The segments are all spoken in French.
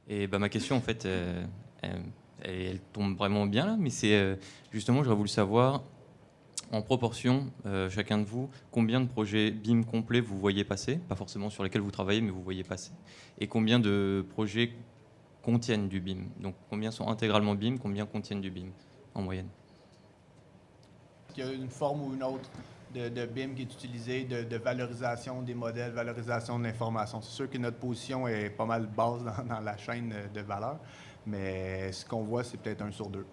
Et ma question, en fait, elle tombe vraiment bien là, mais c'est justement, j'aurais voulu savoir, en proportion, chacun de vous, combien de projets BIM complets vous voyez passer, pas forcément sur lesquels vous travaillez, mais vous voyez passer, et combien de projets contiennent du BIM. Donc combien sont intégralement BIM, combien contiennent du BIM en moyenne. Il y a une forme ou une autre de BIM qui est utilisée, de valorisation des modèles, valorisation de l'information. C'est sûr que notre position est pas mal basse dans la chaîne de valeur, mais ce qu'on voit, c'est peut-être 1 sur 2.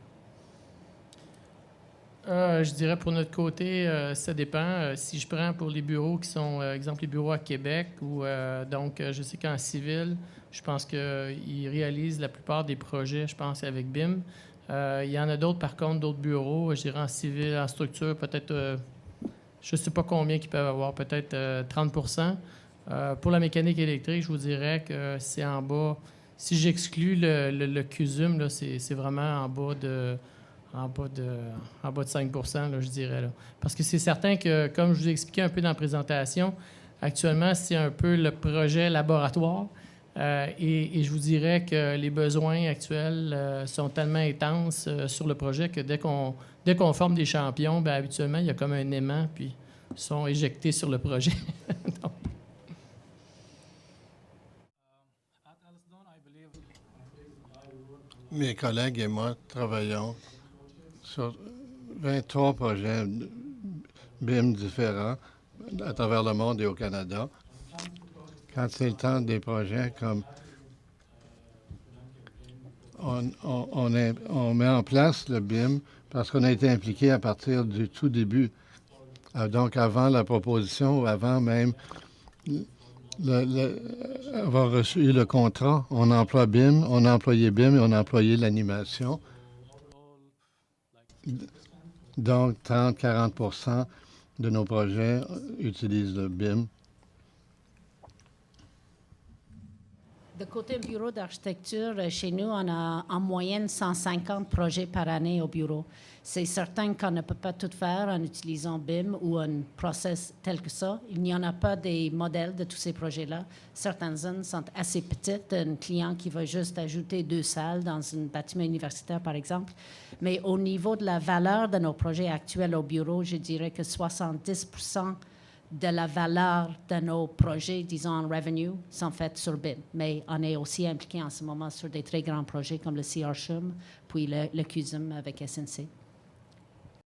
Je dirais pour notre côté, ça dépend. Si je prends pour les bureaux qui sont, exemple, les bureaux à Québec, ou donc je sais qu'en civil, je pense qu'ils réalisent la plupart des projets, je pense, avec BIM. Il y en a d'autres, par contre, d'autres bureaux, je dirais en civil, en structure, peut-être, je ne sais pas combien qu'ils peuvent avoir, peut-être 30 Pour la mécanique électrique, je vous dirais que c'est en bas. Si j'exclus le CUSUM, là, c'est vraiment en bas de 5 là, je dirais. Là. Parce que c'est certain que, comme je vous ai expliqué un peu dans la présentation, actuellement, c'est un peu le projet laboratoire. Et je vous dirais que les besoins actuels sont tellement intenses sur le projet que dès qu'on forme des champions, bien, habituellement, il y a comme un aimant, puis ils sont éjectés sur le projet. Donc, mes collègues et moi travaillons sur 23 projets BIM différents à travers le monde et au Canada. Quand c'est le temps des projets, comme on met en place le BIM parce qu'on a été impliqué à partir du tout début. Donc, avant la proposition ou avant même avoir reçu le contrat, on emploie BIM, on a employé BIM et on a employé l'animation. Donc, 30-40% de nos projets utilisent le BIM. De côté bureau d'architecture, chez nous, on a en moyenne 150 projets par année au bureau. C'est certain qu'on ne peut pas tout faire en utilisant BIM ou un process tel que ça. Il n'y en a pas des modèles de tous ces projets-là. Certaines zones sont assez petites. Un client qui veut juste ajouter 2 salles dans un bâtiment universitaire, par exemple. Mais au niveau de la valeur de nos projets actuels au bureau, je dirais que 70% de la valeur de nos projets, disons en revenue, sont faits sur BIM. Mais on est aussi impliqué en ce moment sur des très grands projets comme le CR CHUM, puis le CUSUM avec SNC.